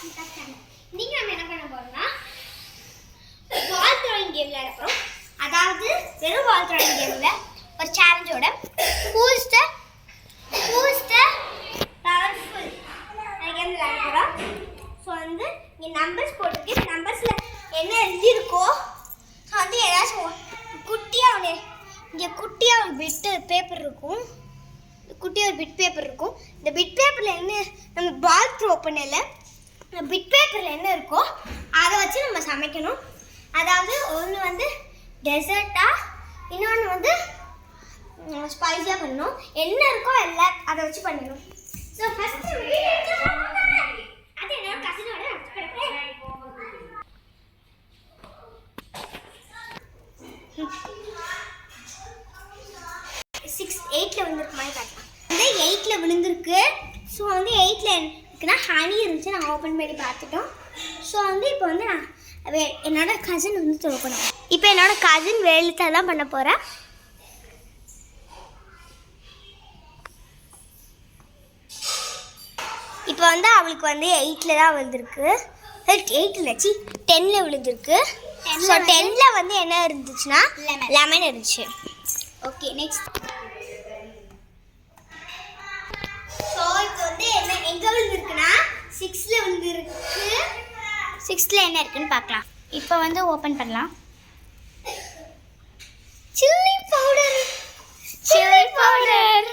இன்னைக்கு நம்ம என்ன பண்ண போறோம்னா பால் த்ரோயிங் கேம் விளையாட போறோம். அதாவது வெறும் பால் த்ரோயிங் கேம்ல ஒரு சேலஞ்சோட who's the powerful அந்த கேம் விளையாட போறோம். ஸோ வந்து இங்கே நம்பர்ஸ் போட்டுருக்கு. நம்பர்ஸ்ல என்ன எழுதியிருக்கோ வந்து ஏதாச்சும் குட்டியாக ஒன்று இங்கே குட்டியாக ஒரு பிட்டு பேப்பர் இருக்கும். குட்டியாக ஒரு பிட் பேப்பர் இருக்கும். இந்த பிட் பேப்பரில் என்ன நம்ம பால் த்ரோ பண்ணல பிட் பேப்பரில் என்ன இருக்கோ அதை வச்சு நம்ம சமைக்கணும். அதாவது ஒன்று வந்து டெசர்ட்டாக, இன்னொன்று வந்து ஸ்பைஸியாக பண்ணணும். என்ன இருக்கோ எல்லாம் அதை வச்சு பண்ணணும். ஸோ ஃபஸ்ட்டு அது என்னோட கசினோட 8ல் விழுந்திருக்கு மாதிரி காட்டலாம். வந்து 8ல் விழுந்திருக்கு. ஸோ வந்து 8ல் இருக்குன்னா ஹனி இருந்துச்சு. நாங்கள் ஓப்பன் பண்ணி பார்த்துட்டோம். ஸோ வந்து இப்போ வந்து நான் என்னோட கசின் வந்து த்ரோ பண்ணுவேன். இப்போ என்னோட கசின் வேலுத்தை தான் பண்ண போகிறேன். இப்போ வந்து அவளுக்கு வந்து 8ல் தான் விழுந்திருக்கு. 8ல் 10ல் விழுந்திருக்கு. ஸோ 10ல் வந்து என்ன இருந்துச்சுன்னா லெமன் இருந்துச்சு. Okay next. ஸோ இப்போ வந்து என்ன எங்கே விழுந்திருக்குன்னா 6ல் விழுந்திருக்கு. 6ல் என்ன இருக்குன்னு பார்க்கலாம். இப்போ வந்து ஓப்பன் பண்ணலாம். Chilli powder.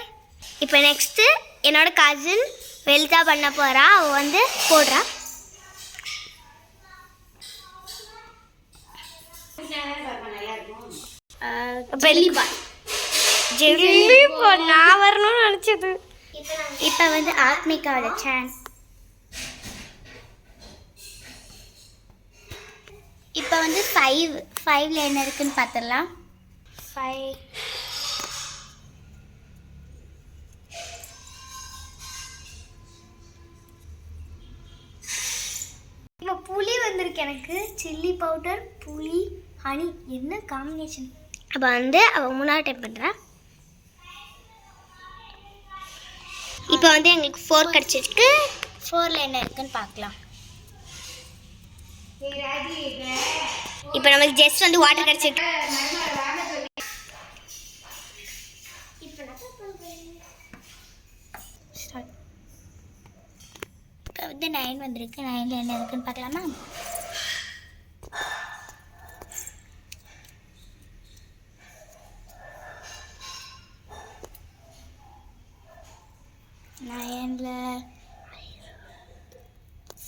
இப்போ நெக்ஸ்ட்டு என்னோட கசின் வெல்தா பண்ண போகிறா. அவள் வந்து போடுறா. ஜெல்லி பால் நான் வரணும்னு நினச்சது. இப்போ வந்து ஆத்மிகாவோட சான்ஸ். இப்போ வந்து 5ல் என்ன இருக்குன்னு பார்த்துடலாம். 5 இப்போ புளி வந்திருக்கு எனக்கு. சில்லி பவுடர், புளி, ஹனி, என்ன காம்பினேஷன். அப்போ வந்து அவள் 3வது டைம் பண்ணுறேன். இப்போ வந்து எங்களுக்கு 4 கிடச்சிருக்கு. 4ல் என்ன இருக்குன்னு பார்க்கலாம். இப்போ நமக்கு ஜஸ்ட் வந்து வாட்டர் கிடச்சிருக்கு. இப்போ வந்து 9 வந்திருக்கு. 9ல் என்ன இருக்குன்னு பார்க்கலாமா.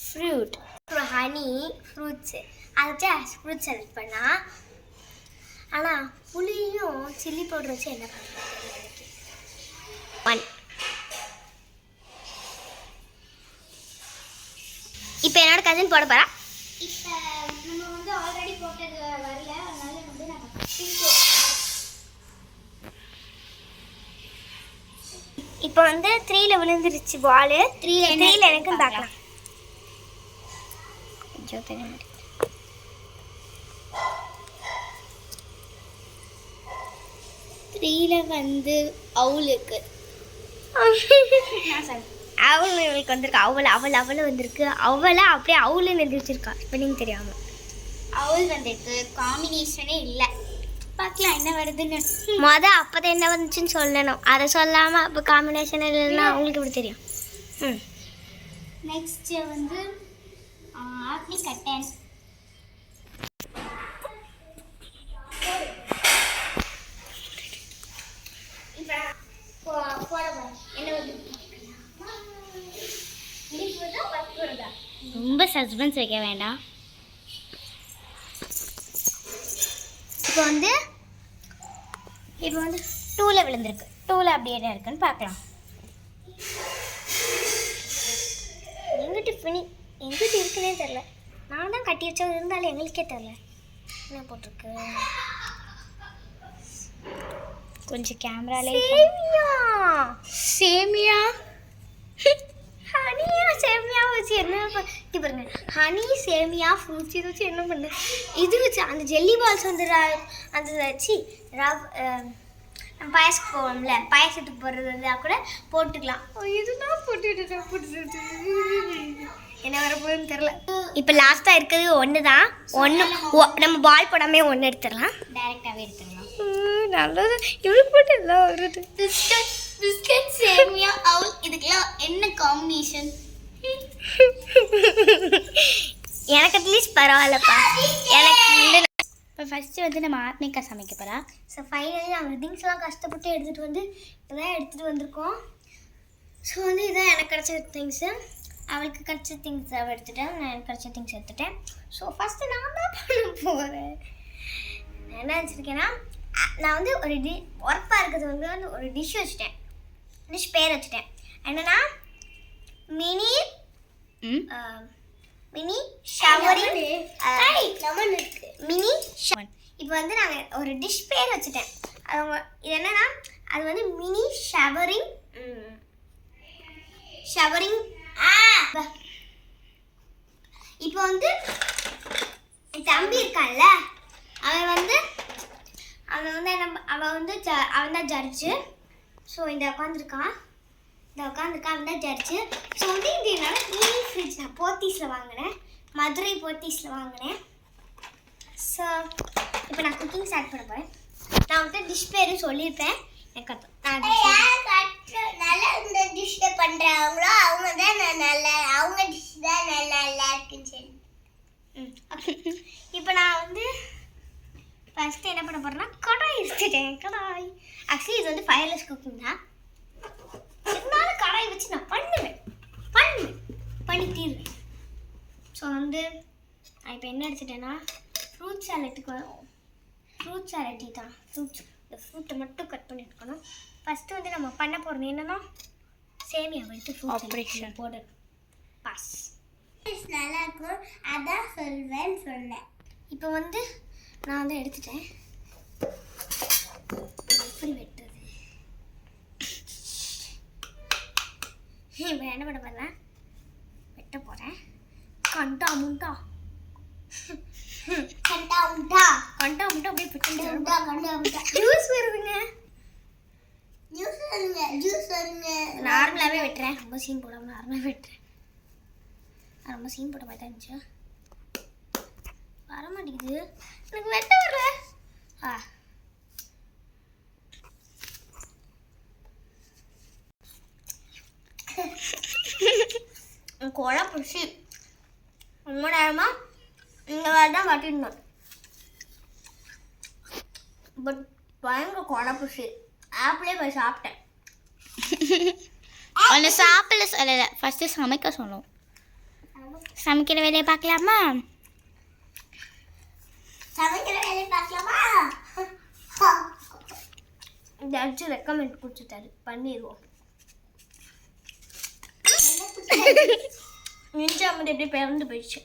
Fruit, honey, fruits. அதை வச்சு ஃப்ரூட் செலக்ட் பண்ணால். ஆனால் புளியும் சில்லி பவுடர் வச்சு என்ன பண்ணுறது. 1. இப்போ என்னோட கசின் போட போகிறா. இப்போ நம்ம வந்து ஆல்ரெடி போட்டது வரல, அதனால வந்து நம்ம இப்போ வந்து 3ல் விழுந்துருச்சு பால். 3ல் எனக்கும் பார்க்கலாம். 3ல் வந்து அவுல் இருக்கு. அவள் இவளுக்கு வந்திருக்கு. அவள் வந்திருக்கு. அவளை அப்படியே அவுலுன்னு எழுதி வச்சிருக்கா ஸ்பெல்லிங் தெரியாமல். அவுல் வந்திருக்கு. காம்பினேஷனே இல்லை. பார்க்கலாம் என்ன வருதுன்னு. அப்போதான் என்ன வந்துச்சுன்னு சொல்லணும். அதை சொல்லாமல் அப்போ காம்பினேஷன் இல்லைன்னா அவங்களுக்கு இப்படி தெரியும். நெக்ஸ்ட்டு வந்து ஆத்மி கட்டன். ரொம்ப சஸ்பென்ஸ் வைக்க வேண்டாம். இப்போ வந்து 2ல் விழுந்திருக்கு. 2ல் அப்படி என்ன இருக்குன்னு பார்க்கலாம். எங்கிட்ட இருக்குன்னே தெரில. நான் தான் கட்டி வச்சா இருந்தாலும் எங்களுக்கே தெரில என்ன போட்டிருக்கு. கொஞ்சம் கேமராலே சேமியா ஹனியா சேமியா வச்சு என்ன இது பாருங்க. ஹனி, சேமியா, ஃப்ரூட்ஸ் இது வச்சு என்ன பண்ணு. இது வச்சு அந்த ஜெல்லி பால்ஸ் வந்து அந்த வச்சு நம்ம பாயசத்துக்கு போவோம்ல, பாயசத்துக்கு போடுறது வந்து கூட போட்டுக்கலாம். இதுதான் போட்டுட்டு என்ன வர போகுதுன்னு தெரியல. இப்போ லாஸ்ட்டாக இருக்கிறது ஒன்று தான். நம்ம பால் போடாமே ஒன்று எடுத்துடலாம். டைரெக்டாகவே எடுத்துடலாம். நல்லது. இவளுக்கு மட்டும் எல்லாம் வருது. பிஸ்கட் சேமியா அவுல் இதுக்கெல்லாம் என்ன காம்பினேஷன்? எனக்கு அட்லீஸ்ட் பரவாயில்லப்பா. எனக்கு வந்து இப்போ ஃபஸ்ட்டு வந்து நம்ம ஆத்மிகா சமைக்க போகிறா. ஸோ ஃபைனலி நாங்கள் திங்ஸ்லாம் கஷ்டப்பட்டு எடுத்துகிட்டு வந்து இப்போ தான் எடுத்துகிட்டு வந்திருக்கோம். ஸோ வந்து இதுதான் எனக்கு கிடச்ச திங்ஸு. அவளுக்கு கிடச்ச திங்ஸ் அவள் எடுத்துட்டேன், நான் எனக்கு கிடச்ச திங்ஸ் எடுத்துட்டேன். ஸோ ஃபஸ்ட்டு நான் தான் பண்ண போகிறேன். நான் என்ன வச்சுருக்கேன்னா, நான் வந்து ஒரு ஒர்க்காக இருக்கிறது வந்து ஒரு டிஷ் வச்சுட்டேன். டிஷ் பேர் வச்சுட்டேன் என்னன்னா மினி ஷவரிங் மினி. இப்போ வந்து நான் ஒரு டிஷ் பேர் வச்சுட்டேன். இது என்னன்னா அது வந்து மினி ஷவரிங் இப்போ வந்து தம்பி இருக்கான்ல, அவன் தான் ஜட்ஜு. ஸோ அவன் தான் ஜட்ஜு. ஸோ வந்து இது என்னால் மினி ஃப்ரிட்ஜ் நான் போத்தீஸில் வாங்கினேன், மதுரை போத்தீஸில் வாங்கினேன். ஸோ இப்போ நான் குக்கிங் ஸ்டார்ட் பண்ண போகிறேன். நான் வந்து டிஷ் பேரும் சொல்லியிருப்பேன். எனக்கு நல்லா இந்த டிஷ்ஷை பண்ணுறவங்களோ அவங்க தான் அவங்க டிஷ் தான் நல்லா இருக்குன்னு சொல்லி. இப்போ நான் வந்து ஃபஸ்ட்டு என்ன பண்ண போகிறேன்னா கடாய் எடுத்துட்டேன். கடாய் ஆக்சுவலி இது வந்து ஃபயர்லெஸ் குக்கிங் தான். இருந்தாலும் கடாய் வச்சு நான் பண்ணி தீருவேன். ஸோ வந்து நான் இப்போ என்ன எடுத்துட்டேன்னா ஃப்ரூட் சாலட்டுக்கு தான் இந்த ஃப்ரூட்டை மட்டும் கட் பண்ணி எடுக்கணும். ஃபஸ்ட்டு வந்து நம்ம பண்ண போகிறது என்னென்னா சேமியா எடுத்து ஃப்ரூட் போடணும். பாஸ் நல்லா இருக்கும், அதான் சொன்னேன். இப்போ வந்து நான் வந்து எடுத்துட்டேன். எப்படி வெட்டுறது? இப்போ என்ன பண்ண போகிறேன், வெட்ட போகிறேன். கண்டா முண்டா அப்படியே ஜூஸ் வருதுங்க. நார்மலாகவே வெட்டுறேன், ரொம்ப சீன் போடாமல் நார்மலாக வெட்டுறேன். ரொம்ப சீன் போட்ட மாதிரி தான் இருந்துச்சு. வர மாட்டேங்குது எனக்கு, வெட்ட வர. கொலை பிடிச்சி ரொம்ப நேரமாக இந்த வேலை தான் கட்டிடணும். பட் பயங்கர கொலை பிடிச்சி ஆப்பிளே போய் சாப்பிட்டேன். ஒன்று சாப்பிடல சொல்லலை, ஃபஸ்ட்டு சமைக்க சொன்னோம். சமைக்கிற வேலையை பார்க்கலாமா? ஜட்ஜு ரெக்கமெண்ட் கொடுத்துட்டாரு, பண்ணிடுவோம். நிஞ்சா வந்து எப்படியே பிறந்து போயிடுச்சு.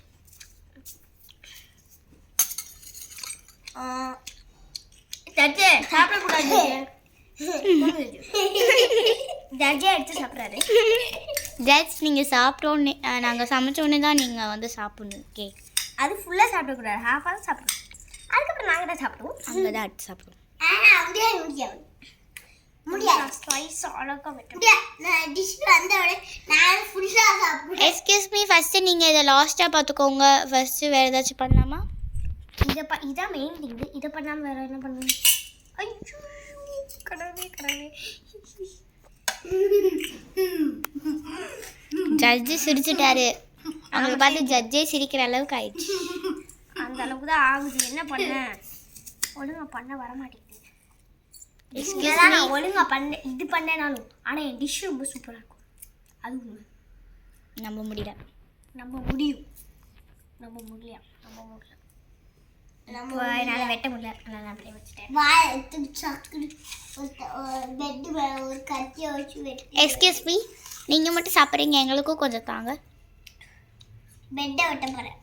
ஜட்ஜே சாப்பிடக்கூடாது. ஜட்ஜே எடுத்து சாப்பிட்றாரு. ஜட்ஜ் நீங்கள் சாப்பிட்டோன்னே நாங்கள் சமைச்சோன்னே தான் நீங்கள் வந்து சாப்பிடணும். கேக் அது ஃபுல்லாக சாப்பிடக்கூடாது, ஹாஃபாக தான் சாப்பிடணும். அதுக்கப்புறம் நாங்கள் தான் சாப்பிடுவோம். அங்கே தான் எடுத்து சாப்பிடுவோம். எக்ஸ்கியூஸ் மீ, ஃபஸ்ட்டு நீங்கள் இதை லாஸ்ட்டாக பார்த்துக்கோங்க. ஃபஸ்ட்டு வேறு ஏதாச்சும் பண்ணலாமா? இதான் மெயின் திங்கு. இதை பண்ணாமல் வேறு என்ன பண்ணணும்? ஐயோ கடவுளே. ஜட்ஜு சிரிச்சுட்டாரு. அவங்களை பார்த்து ஜட்ஜே சிரிக்கிற அளவுக்கு ஆயிடுச்சு. அந்த அளவுக்கு தான் ஆகுது. என்ன பண்ண ஒழுங்கா பண்ண வர மாட்டேங்குது. நான் ஒழுங்கா இது பண்ணேனாலும் ஆனால் என் டிஷ் ரொம்ப சூப்பராக இருக்கும். அது உண்மை. நம்ப முடியல. என்னால் வெட்ட முடியல. நான் அப்படியே வச்சுட்டேன். எக்ஸ்கியூஸ் மீ, நீங்கள் மட்டும் சாப்பிட்றீங்க, எங்களுக்கும் கொஞ்சம் தாங்க. பெட்டை வெட்ட போகிறேன்.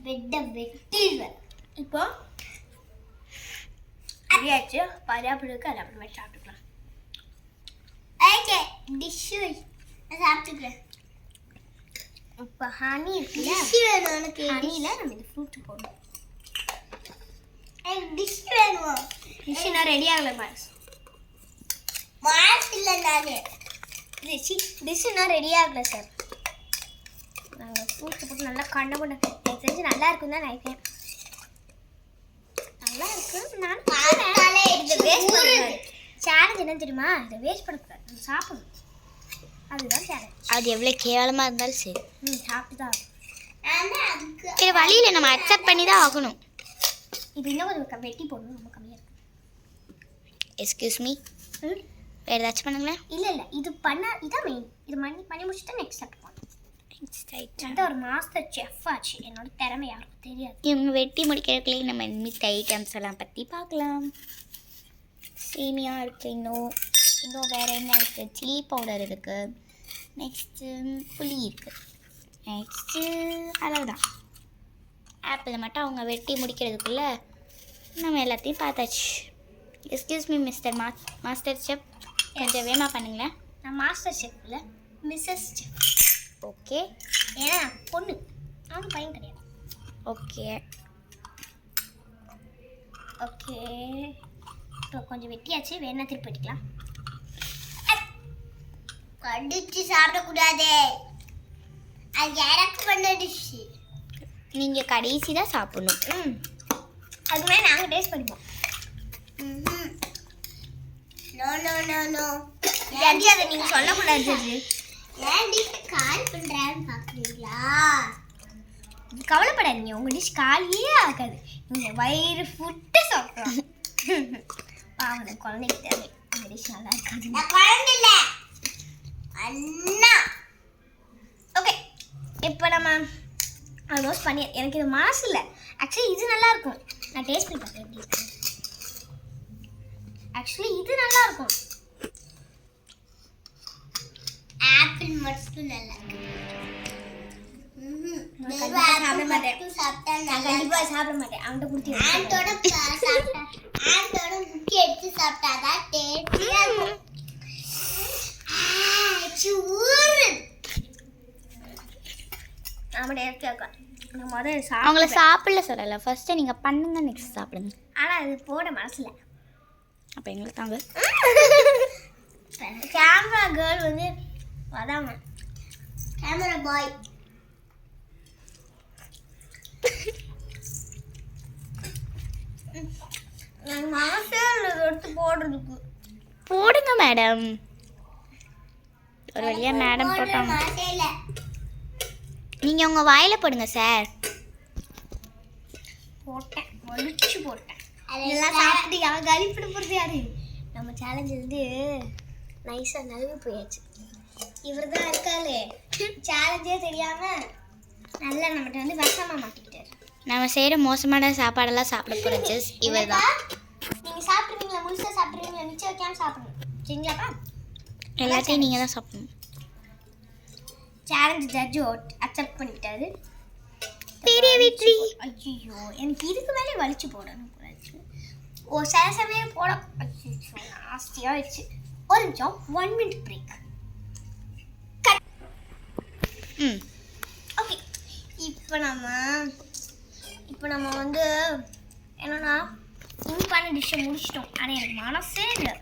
பெட்டை வெட்டிடுவேன். இப்போ ரெடியாச்சு. பரியாப்பிடுக்கு அது அப்புறமே சாப்பிட்டுக்கலாம். ஓகே, டிஷ்ஷு சாப்பிட்டுக்கிறேன். இப்போ ஹனி இருக்குல்ல, உனக்கு ஹனியில் நம்ம இந்த ஃப்ரூட் போடணும். எனக்கு டிஷ் வேணும். டிஷ் நான் ரெடி ஆகலை. மாஸ் இல்லை, நான் டிஷ்ஷுனா ரெடியாக இருக்கல சார். நாங்கள் ஃப்ரூட்ஸ் போட்டு நல்லா கண்ணை பண்ண எனக்கு தெரிஞ்சு நல்லா இருக்குன்னு தான் நினைக்கிறேன். நல்லா இருக்கு. நான் இதை வேஸ்ட் பண்ணக்கூடாது. சேலஞ்ச் என்ன தெரியுமா? இதை வேஸ்ட் பண்ணக்கூடாது, நம்ம சாப்பிடணும். அதுதான் சேலஞ்ச். அது எவ்வளோ கேவலமாக இருந்தாலும் சரி சாப்பிட்டு தான் இது வழியில் நம்ம அக்செப்ட் பண்ணி தான் ஆகணும். இப்போ இன்னும் கொஞ்சம் வெட்டி போடணும், ரொம்ப கம்மியாக இருக்கு. எக்ஸ்கியூஸ் மீ, வேறு ஏதாச்சும் பண்ணுங்களேன். இல்லை இது பண்ணால் இதான் மெயின். இது பண்ணி முடிச்சுட்டு நெக்ஸ்ட் ஸ்டெப் பண்ணணும். வந்து ஒரு மாஸ்டர் செஃப் ஆச்சு. என்னோட திறமை யாருக்கும் தெரியாது. இவங்க வெட்டி முடிக்கிறதுக்குள்ளே நம்ம மித்த ஐட்டம்ஸ் எல்லாம் பற்றி பார்க்கலாம். சேமியா இருக்குது, இன்னும் வேறு என்ன இருக்குது, சில்லி பவுடர் இருக்குது, நெக்ஸ்ட்டு புளி இருக்குது, நெக்ஸ்ட்டு அவ்வளோதான். ஆப்பிள் மட்டும் அவங்க வெட்டி முடிக்கிறதுக்குள்ளே நம்ம எல்லாத்தையும் பார்த்தாச்சு. Excuse me mister master chef, கொஞ்சம் வேகமாக பண்ணுங்களேன். நான் மாஸ்டர் செஃப் இல்லை, மிஸ்ஸஸ் செஃப். ஓகே, ஏன்னா பொண்ணு, அவனுக்கு பையன் கிடையாது. ஓகே இப்போ கொஞ்சம் வெட்டியாச்சு, வேணா திருப்பி வெட்டிக்கலாம். கடிச்சு சாப்பிடக்கூடாது, அது எனக்கு பண்ண டிஷ்ஷு. நீங்கள் கடைசி தான் சாப்பிடணும். அதுக்கு மேலே நாங்கள் டேஸ்ட் பண்ணிப்போம். நோ அதை நீங்கள் சொல்லக்கூடாது. ஏன் டிஷ் கால் பண்ணுறேன்னு பார்க்குறீங்களா? கவலைப்படாதீங்க, உங்கள் டிஷ் காலியே ஆகாது. நீங்கள் வயிறு ஃபுட்டு சாப்பிட்றோம். பாவம் குழந்தைக்கு தேவை, அந்த டிஷ் நல்லா இருக்காது. குழந்தை இல்லை அண்ணா. ஓகே, இப்போ நம்ம ஆல்மோஸ்ட் பண்ணி, எனக்கு இது மாசு இல்லை. ஆக்சுவலி இது நல்லா இருக்கும். நான் டேஸ்ட் பண்ணி பார்த்தேன் எப்படி இருக்கு. ஆக்சுவலி இது நல்லா இருக்கும். ஆப்பிள் மட்டும் நல்லா இருக்கு. சாப்பிட மாட்டேன், கண்டிப்பா சாப்பிட மாட்டேன். அவன்கிட்ட கொடுத்து ஆண்டோட முக்கி எடுத்து சாப்பிட்டாதான் டேஸ்டியா இருக்கும். அவங்கள சாப்பிடல சொல்லலை, ஃபர்ஸ்ட்டு நீங்கள் பண்ணுங்க, நெக்ஸ்ட் சாப்பிடுங்க. ஆனால் அது போட மனசில். அப்போ எங்களுக்கு தாங்க கேமரா கேர்ள் வந்து வராம, கேமரா பாய். எனக்கு மனசே இல்லை எடுத்து போடுறதுக்கு. போடுங்க மேடம். ஒரு வழியா மேடம் போட்டாங்க. நீங்கள் உங்கள் வாயில் போடுங்க சார். போட்டேன், ஒழிச்சு போட்டேன். அதெல்லாம் சாப்பிட்டு அவன் கழிப்பிட போகிறது யாரு? நம்ம சேலஞ்சு வந்து நைஸாக நழுவி போயாச்சு. இவர் தான் இருக்காரு, சேலஞ்சே தெரியாமல் நல்லா நம்மகிட்ட வந்து விஷமாக மாட்டிக்கிட்டாரு. நம்ம செய்கிற மோசமான சாப்பாடெல்லாம் சாப்பிட போகிற ஜஸ் இவர் தான். நீங்கள் சாப்பிட்ருவீங்களா? முழுசாக சாப்பிட்ருவீங்களா? மிச்சம் வைக்காமல் சாப்பிடணும், சரிங்களாப்பா? எல்லாத்தையும் நீங்கள் தான் சாப்பிடணும். சேலஞ்ச் ஜட்ஜு அக்செப்ட் பண்ணிக்கிட்டாரு. பெரிய வெற்றி. ஐயோ, எனக்கு இதுக்கு மேலே வலிச்சு போடணும். சில சமயம் போட நாஸ்தியாக ஆயிடுச்சு. ஒரு நிமிஷம், 1 minute பிரேக். ஓகே, இப்போ நம்ம வந்து என்னன்னா பண்ண டிஷ்ஷை முடிச்சிட்டோம். ஆனால் எனக்கு மனசே இல்லை.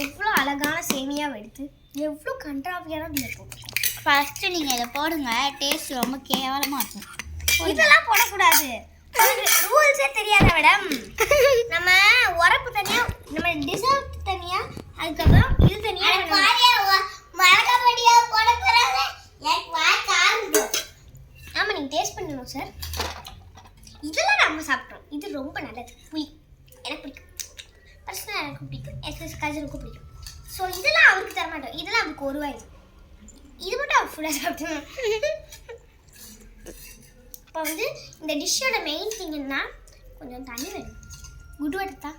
எவ்வளோ அழகான சேமியாக எடுத்து எவ்வளோ கண்ட்ராவியான டிஷ் போட்டுருக்கோம். ஃபஸ்ட்டு நீங்கள் இதை போடுங்க, டேஸ்ட் ரொம்ப கேவலமாக இருக்கும். இதெல்லாம் போடக்கூடாது, ரூல்ஸே தெரியாத மேடம். நம்ம உரப்பு தனியாக, நம்ம டிசர்ட் தனியாக, அதுக்கப்புறம் இது தனியாக போட போகிறாங்க. ஆமாம், நீங்கள் டேஸ்ட் பண்ணணும் சார். இதெல்லாம் நம்ம சாப்பிட்டோம், இது ரொம்ப நல்லது. புளி எனக்கு பிடிக்கும், பர்சனலாக எனக்கு பிடிக்கும், என் கசினுக்கும் பிடிக்கும். ஸோ இதெல்லாம் அவருக்கு தர மாட்டோம், இதெல்லாம் அவருக்கு ஒரு வாய். இது மட்டும் அவர் ஃபுல்லாக சாப்பிட்டோம். இப்போ வந்து இந்த டிஷ்ஷோட மெயின் திங் என்ன, கொஞ்சம் தண்ணி வேணும். குட் வாட்டர் தான்.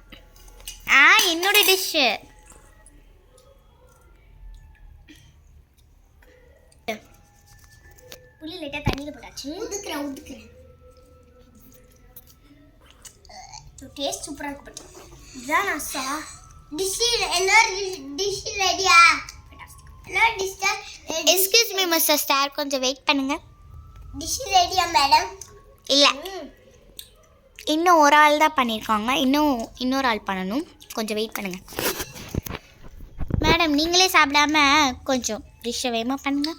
என்னோட டிஷ்ஷு புளி லைட்டாக தண்ணியில் போட்டாச்சு. ஊற்றுக்கிறேன். டேஸ்ட் சூப்பராக இருக்கு. இதுதான் நான் டிஷ்ஷு. என்னோட டிஷ் ரெடியா? எக்ஸ்கியூஸ் மீ மிஸ்டர் ஸ்டார், கொஞ்சம் வெயிட் பண்ணுங்க. டிஷ் ரெடியா மேடம்? இல்லை, இன்னும் ஒரு ஆள் தான் பண்ணியிருக்காங்க, இன்னொரு ஆள் பண்ணணும். கொஞ்சம் வெயிட் பண்ணுங்க மேடம். நீங்களே சாப்பிடாம கொஞ்சம் டிஷ்ஷை வேகமாக பண்ணுங்க.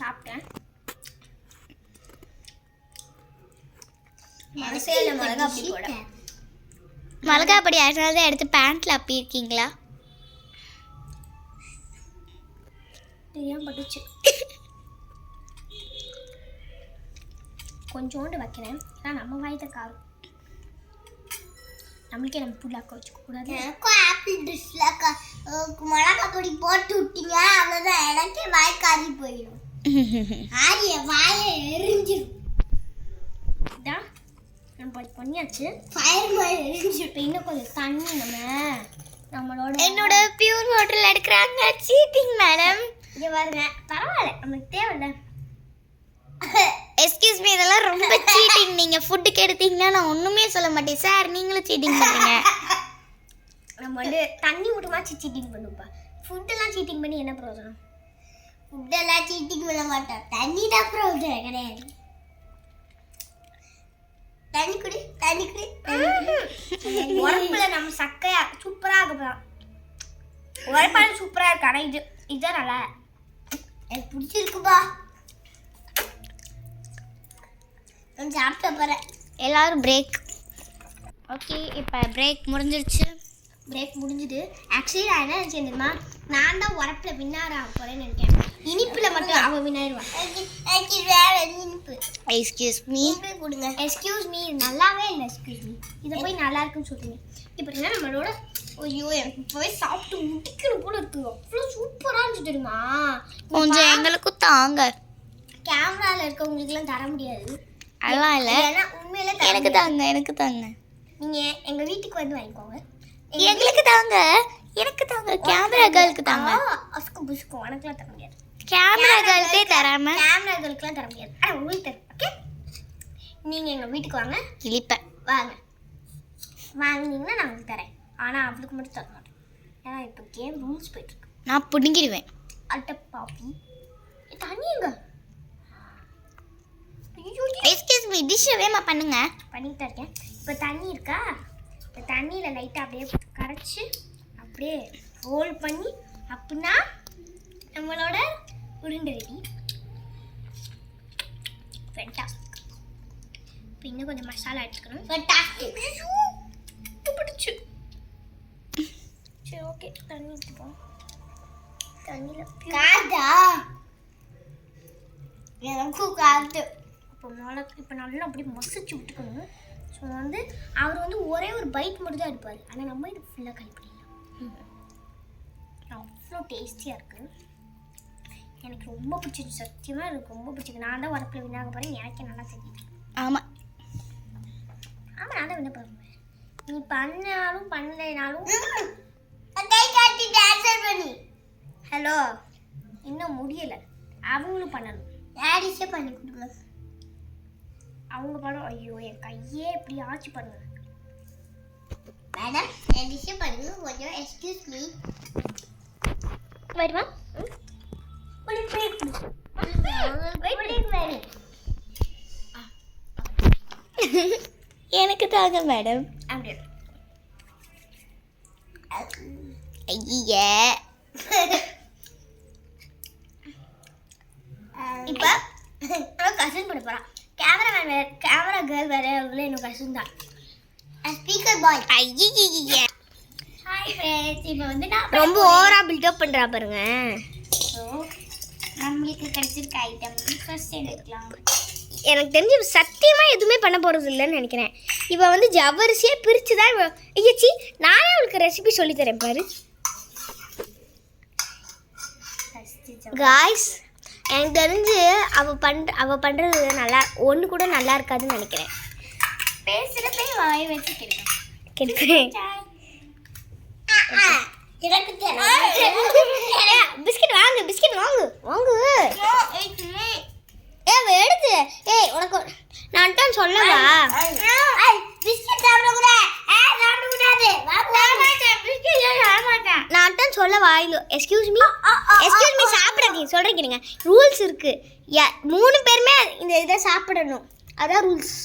சாப்பிட்டேன். மனசேல மிளகா அப்படி போட மிளகா பொடி அதனால தான் எடுத்து பேண்ட்டில் அப்பியிருக்கீங்களா? தெரியாம பட்டுச்சு. கொஞ்சோண்டு வைக்கிறேன். ஆனால் நம்ம வாய்த்த காரம் நம்மளுக்கே நம்ம புல்லாக்க வச்சுக்க கூடாது. எனக்கும் ஆப்பிள் டிஷ்ல மிளகா பொடி போட்டு விட்டீங்க, அவ்வளோதான். எனக்கே வாய் காரி போயிடும். ஆரிய வாயை எரிஞ்சிடும். இதான் நம்ம பண்ணியாச்சு. ஃபயர் மாதிரி எரிஞ்சிடும். இப்போ இன்னும் கொஞ்சம் தண்ணி நம்மளோட என்னோட பியூர் வாட்டரில் எடுக்கிறாங்க. Cheating madam. இங்கே பாருங்க. பரவாயில்ல, நம்மளுக்கு தேவையில்ல. எஸ்கியூஸ் மீ, இதெல்லாம் ரொம்ப சீட்டிங். நீங்கள் ஃபுட்டுக்கு எடுத்தீங்கன்னா நான் ஒன்றுமே சொல்ல மாட்டேன் சார். நீங்களும் சீட்டிங் பண்ணுறீங்க. நம்ம வந்து தண்ணி மட்டுமாச்சு சீட்டிங் பண்ணுப்பா. ஃபுட்டெல்லாம் சீட்டிங் பண்ணி என்ன பிரயோஜனம்? ஃபுட்டெல்லாம் சீட்டிங் பண்ண மாட்டோம். தண்ணி தான் ப்ராப்ளம் கிடையாது. தண்ணி குடி, தண்ணி குடி. உரப்புல நம்ம சக்கையா சூப்பராக இருக்கலாம். உரப்பான சூப்பராக இருக்கு. ஆனால் இதுதான் நல்லா எனக்கு பிடிச்சிருக்குப்பா. நான் சாப்பிட்ட போகிறேன். எல்லாரும் பிரேக். ஓகே, இப்போ பிரேக் முடிஞ்சிருச்சு. பிரேக் முடிஞ்சுது. ஆக்சுவலி நான் என்ன நினச்சேன் தெரியுமா, நான் தான் உரப்பில் வின்னார் ஆக போகிறேன்னு நினைக்கிறேன். இனிப்பில் மட்டும் அவன் வின்னாயிருவான். எனக்கு வேற இனிப்பு எக்ஸ்கியூஸ் மீ. இனிப்பு கொடுங்க. எக்ஸ்கியூஸ் மீ, நல்லாவே இல்லை. எக்ஸ்கியூஸ் மீ, இதை போய் நல்லா இருக்குன்னு சொல்றீங்க. இப்போ என்ன நம்மளோட ஐயோ எனக்கு போய் சாப்பிட்டு முடிக்கணும் போல இருக்கு. அவ்வளோ சூப்பராக இருந்துச்சு தெரியுமா. கொஞ்சம் எங்களுக்கும் தாங்க. கேமராவில் இருக்கவங்களுக்குலாம் தர முடியாது. அதெல்லாம் இல்லை, ஏன்னா உண்மையிலே எனக்கு தாங்க, எனக்கு தாங்க. நீங்கள் எங்கள் வீட்டுக்கு வந்து வாங்கிக்கோங்க. எங்களுக்கு தாங்க, எனக்கு தாங்க. கேமரா கேர்ளுக்கு தாங்க. அசுக்கு புசுக்கும் உனக்குலாம் தர முடியாது. கேமரா கேர்ளுக்கே தராம கேமராக்களுக்குலாம் தர முடியாது. ஆனால் உங்களுக்கு தரும். ஓகே, நீங்கள் எங்கள் வீட்டுக்கு வாங்க. கிளிப்பேன். வாங்க, வாங்கினீங்கன்னா நான் உங்களுக்கு தரேன். ஆனால் அவளுக்கு மட்டும் தர மாட்டேன். ஏன்னா இப்போ கேம் ரூல்ஸ் போயிட்டுருக்கு. நான் பிடுங்கிடுவேன். அட்ட பாப்பி தண்ணி எங்க? ஐயோ, எக்ஸ்கியூஸ் மீ, டிஷ்ஷை வேகமாக பண்ணுங்க. பண்ணிட்டு இருக்கேன். இப்போ தண்ணி இருக்கா, இந்த தண்ணியில் லைட்டாக அப்படியே கரைச்சி அப்படியே ரோல் பண்ணி அப்படின்னா நம்மளோட உருண்டை ரெடி. ஃபென்டாஸ்டிக். இப்போ இன்னும் கொஞ்சம் மசாலா எடுத்துக்கணும். ஃபென்டாஸ்டிக். பிடிச்சு. சரி, ஓகே, தண்ணி ஊற்றிப்போம். தண்ணியில் காதா எனக்கும் காது. இப்போ இப்போ நல்லா அப்படியே மசிச்சு விட்டுக்கணும். ஸோ வந்து அவர் வந்து ஒரே ஒரு பைட் மட்டும் தான் எடுப்பார். ஆனால் நம்ம இது ஃபுல்லாக கழிப்பிடலாம். அவ்வளோ டேஸ்டியாக இருக்குது. எனக்கு ரொம்ப பிடிச்சிருக்கு. சத்தியமாக எனக்கு ரொம்ப பிடிச்சிருக்கு. நான் தான் வரப்பில் வினாக போகிறேன். எனக்கே நல்லா தெரியுது. ஆமாம் ஆமாம், நான் தான் வின போகிறேன். நீ பண்ணாலும் பண்ணலைனாலும் கை காட்டி டான்ஸ் பண்ணி. ஹலோ, இன்னும் முடியலை. அவங்களும் பண்ணணும். யாரிசே பண்ணி கொடுங்க. அவங்க படம். ஐயோ, என் கையே இப்படி ஆச்சு பண்ணுங்க. மேடம் யாரிசே பண்ணுங்க கொஞ்சம். Excuse me. வருமா? எனக்கு தாங்க மேடம். அப்படியே ஐய இப்போ கசின் பண்ண போகிறான். கேமராமேன் வேறு, கேமரா கேர்ள் வேறு. அவங்களே எனக்கு கசின் தான். ஸ்பீக்கர் பாய். ஐய ஹாய் ஃப்ரெண்ட்ஸ். இப்போ வந்து நான் ரொம்ப ஓவராக பில்டப் பண்ணுறா பாருங்க. ஸோ நம்மளுக்கு கிடைச்சிருக்க ஐட்டம் ஃபர்ஸ்ட் எடுக்கலாம். எனக்கு தெரிஞ்சு சத்தியமாக எதுவுமே பண்ண போகிறது இல்லைன்னு நினைக்கிறேன். இப்போ வந்து ஜவ்வரிசியே பிரித்து தான் ஐயச்சி நானே அவளுக்கு ரெசிபி சொல்லித்தரேன் பாரு. காய்ஸ், எனக்கு தெரிஞ்சு அவள் பண்ணுறது நல்லா ஒன்று கூட நல்லா இருக்காதுன்னு நினைக்கிறேன். பேசுகிறப்பே வாய் வச்சு கேட்குறேன். எனக்கு பிஸ்கட் வாங்கு, பிஸ்கட் வாங்கு வாங்கு. எடுத்து உனக்கு நான் தான் சொல்லவா? பிஸ்கட் சாப்பிட கூட சாப்பிட கூடாது. நான் தான் சொல்லவா? இல்லை, எக்ஸ்கியூஸ் மீ, எக்ஸ்கியூஸ் மீ, சாப்பிடாதீங்க. சொல்கிறீங்க ரூல்ஸ் இருக்கு. 3 பேருமே இந்த இதை சாப்பிடணும். அதான் ரூல்ஸ்.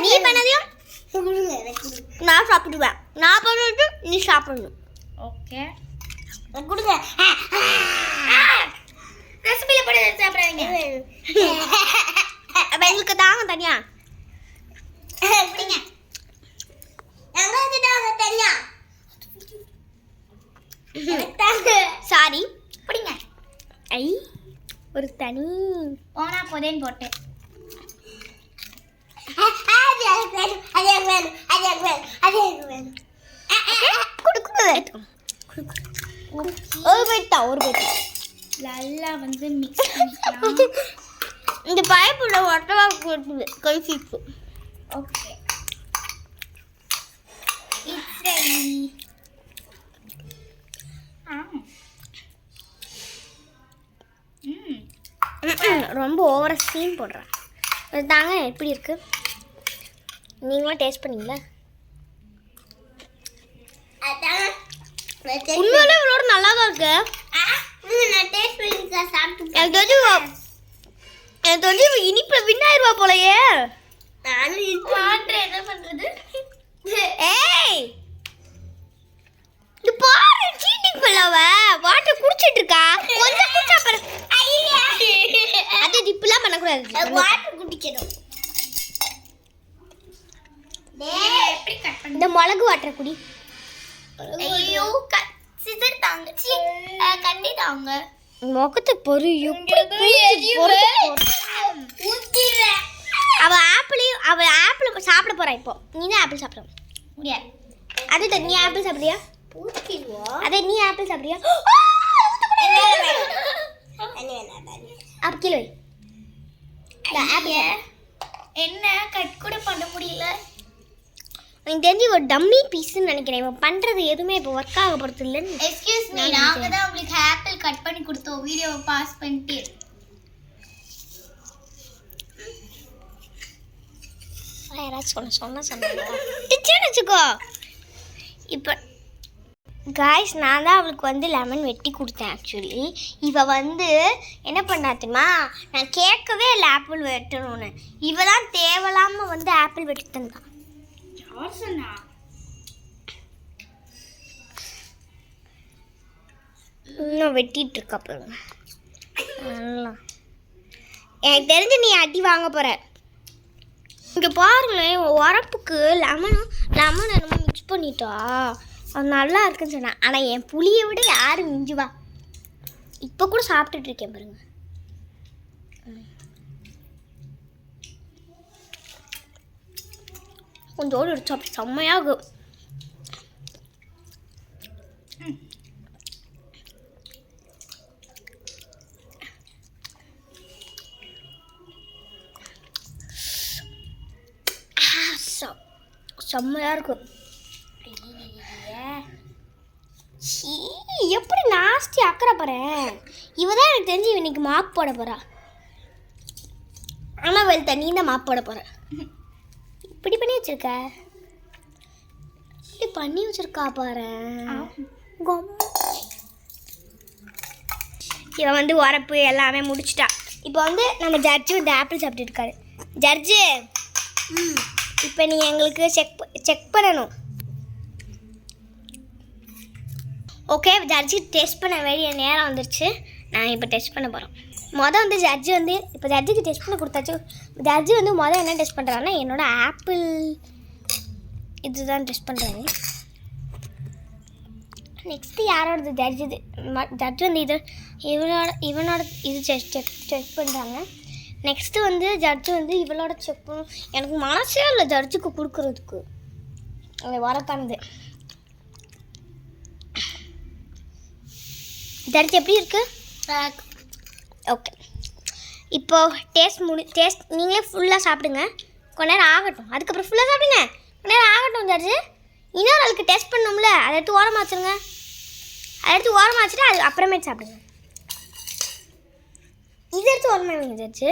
நீ பண்ணதையும் கொடுங்க எனக்கு நான் சாப்பிடுவேன். நான் பண்ணிட்டு நீ சாப்பிடணும். ஓகே கொடுங்க ரெசிபியில் போட்டு சாப்பிட்றாங்க. எங்களுக்கு தாங்க தனியா. எப்படிங்க எங்களுக்கு தாங்க தனியா சாரி. பிடிங்க. ஐ ஒரு தனி போனா போதேன்னு போட்டேன். அது எனக்கு வேணும் அது எனக்கு வேணும் அது எனக்கு வேணும் அது எனக்கு வேணும் கொடுக்குறது. ஒரு பைட் தான், ஒரு பைட். நல்லா வந்து மிக்ஸ் பண்ணிக்கலாம். இந்த பைப்புள்ள ஒட்டவா கொடுக்குது கழிச்சிட்டு. Okay it's ready. ரொம்ப ஓவரா சீன் போடுறேன். இது தாங்க எப்படி இருக்கு? நீங்களும் டேஸ்ட் பண்ணீங்களா? அதான் உண்மையிலே இவ்வளோ நல்லா தான் இருக்கு. நான் டேஸ்ட் பண்ணி சாப்பிட்டு எனக்கு தெரிஞ்சு இனிப்புல வின் ஆயிருவா போலயே. நானும் வாட்டர் என்ன பண்றது? ஏய் இது பாரு சீட்டிங் பண்ணவ வாட்டர் குடிச்சிட்டு இருக்கா. கொஞ்சம் குடிச்சா பாரு. அது இப்பலாம் பண்ண கூடாது. வாட்டர் குடிக்கணும் எப்படி கட் பண்ண? இந்த மிளகு வாட்டர் குடி. ஐயோ சிசர் தாங்க. கண்டி தாங்க. முகத்து பொறு அவ ஆப்பிள் சாப்பிட போறா. இப்போ நீ தான் ஆப்பிள் சாப்பிட முடியாது. அது நீ ஆப்பிள் சாப்பிடுறியா? அதே நீ ஆப்பிள் சாப்பிடுறியா? அப்ப கீழே என்ன கட் கூட பண்ண முடியல. எனக்கு தெரிஞ்சு ஒரு டம்மி பீஸ்ன்னு நினைக்கிறேன். இவன் பண்றது எதுவுமே இப்போ ஒர்க் ஆக போறது இல்லைன்னு. எக்ஸ்கியூஸ் மீ, நாங்க தான் உங்களுக்கு ஆப்பிள் கட் பண்ணி கொடுத்தோம். வீடியோவை பாஸ் பண்ணிட்டு. யாராச்சும் சொன்னா வச்சுக்கோ. இப்போ காய்ஸ் நான் தான் அவளுக்கு வந்து லெமன் வெட்டி கொடுத்தேன். ஆக்சுவலி இவ வந்து என்ன பண்ணா தெரியுமா? நான் கேட்கவே இல்லை ஆப்பிள் வெட்டணும்னு. இவ தான் தேவையில்லாமல் வந்து ஆப்பிள் வெட்டி தந்தான். யார் சொன்னா? இன்னும் வெட்டிட்டு இருக்கா பாருங்க. நல்லா எனக்கு தெரிஞ்சு நீ அடி வாங்க போற. இங்கே பாருங்களேன், உரப்புக்கு லெமன் என்னமோ மிக்ஸ் பண்ணிட்டா. அது நல்லா இருக்குன்னு சொன்னேன். ஆனால் என் புளியை விட யார் மிஞ்சுவா? இப்போ கூட சாப்பிட்டுட்டு இருக்கேன் பாருங்க. கொஞ்சோடு ஒரு சாப்பிட்டு செம்மையாகும். செம்மையாக இருக்கும். எப்படி நாஸ்தி அக்கறை போகிறேன். இவ தான் எனக்கு தெரிஞ்சு இன்னைக்கு மாப் போட போகிறா. ஆனால் வெல்த்த நீ தான் மாப் போட போகிற. இப்படி பண்ணி வச்சிருக்க. இப்படி பண்ணி வச்சிருக்கா பாரு. இவன் வந்து உரப்பு எல்லாமே முடிச்சிட்டா. இப்போ வந்து நம்ம ஜட்ஜு வந்து ஆப்பிள் சாப்பிட்டு இருக்காரு. ஜட்ஜு இப்போ நீ எங்களுக்கு செக் பண்ணணும். ஓகே, ஜட்ஜி டெஸ்ட் பண்ண வேண்டிய நேரம் வந்துருச்சு. நான் இப்போ டெஸ்ட் பண்ண போகிறோம். வந்து ஜட்ஜி வந்து இப்போ ஜட்ஜுக்கு டெஸ்ட் பண்ண கொடுத்தாச்சு. ஜட்ஜி வந்து என்ன டெஸ்ட் பண்ணுறாங்கன்னா என்னோட ஆப்பிள் இதுதான் டெஸ்ட் பண்ணுறாங்க. நெக்ஸ்ட்டு யாரோடது ஜட்ஜு வந்து இவனோட இது செக் பண்ணுறாங்க. நெக்ஸ்ட்டு வந்து ஜட்ஜு வந்து இவளோட செக் பண்ணும். எனக்கு மனசே இல்லை ஜட்ஜுக்கு கொடுக்குறதுக்கு. அந்த வரப்பானது ஜட்ஜ் எப்படி இருக்கு? ஓகே, இப்போ டேஸ்ட் நீங்களே ஃபுல்லாக சாப்பிடுங்க. கொஞ்ச நேரம் ஆகட்டும். அதுக்கப்புறம் ஃபுல்லாக சாப்பிடுங்க. கொஞ்ச நேரம் ஆகட்டும் ஜட்ஜு. இன்னொரு ஆளுக்கு டெஸ்ட் பண்ணோம்ல, அதை எடுத்து ஓரமாக வச்சுருங்க. அதை எடுத்து ஓரமாக வச்சுட்டு அது அப்புறமேட்டு சாப்பிடுங்க. இதை எடுத்து ஓரமாக வைங்க ஜட்ஜு.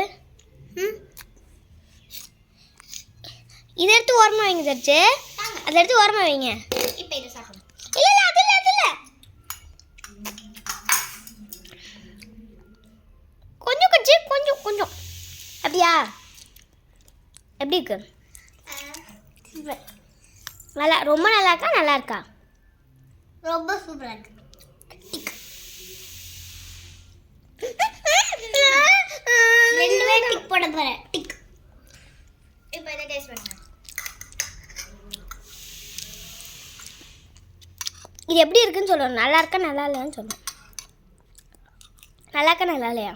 இதை எடுத்து ஓரமாக வைங்க ஜட்ஜு. அதை எடுத்து ஓரமாக வைங்க. இப்போ இதை சாப்பிடணும். இல்லை அது இல்லை கொஞ்சம் அப்படியா? எப்படி இருக்கு? சூப்பர். நல்லா ரொம்ப நல்லா இருக்கா நல்லா இருக்கா? ரொம்ப சூப்பரா இருக்கு. ரெண்டு பேரும் டிக் போட போறேன். டிக். இப்போ இதை டேஸ்ட் பண்ணுங்க. இது எப்படி இருக்குன்னு சொல்லணும். நல்லா இருக்கா நல்லா இல்லையான்னு சொல்லணும். நல்லா இருக்கா நல்லா இல்லையா?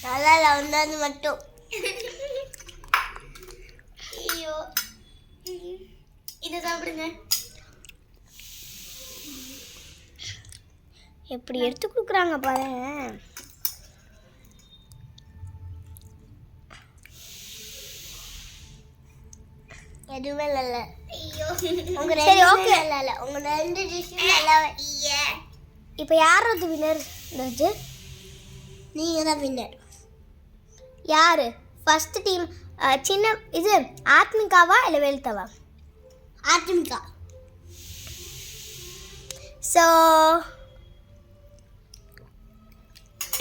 நல்லா இல்லை ஒன்றாவது மட்டும். ஐயோ இதை சாப்பிடுங்க. எப்படி எடுத்து கொடுக்குறாங்க பாரு. எதுவுமே நல்ல. ஐயோ உங்க சரி ரெண்டு ஓகே. நல்லா இல்லை. உங்க ரெண்டு டிஷ்ஷும் நல்லா இல்லை. இப்போ யார் அது வின்னர் ராஜு? நீங்க தான் வின்னர். யார் ஃபர்ஸ்ட் டீம்? சின்ன இது ஆத்மிகாவா இல்லை வெல்தாவா? ஆத்மிகா. ஸோ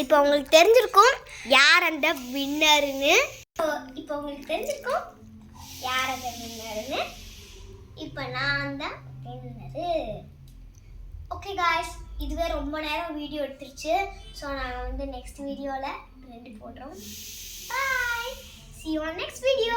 இப்போ உங்களுக்கு தெரிஞ்சிருக்கும் யார் அந்த வின்னருன்னு. இப்போ உங்களுக்கு தெரிஞ்சிருக்கும் யார் அந்த வின்னருன்னு. இப்போ நான் தான் வின்னரு. ஓகே காய்ஸ், இதுவே ரொம்ப நேரம் வீடியோ எடுத்துருச்சு. ஸோ நாங்கள் வந்து நெக்ஸ்ட் வீடியோவில் 2 போடுறோம். பாய், see you on next video.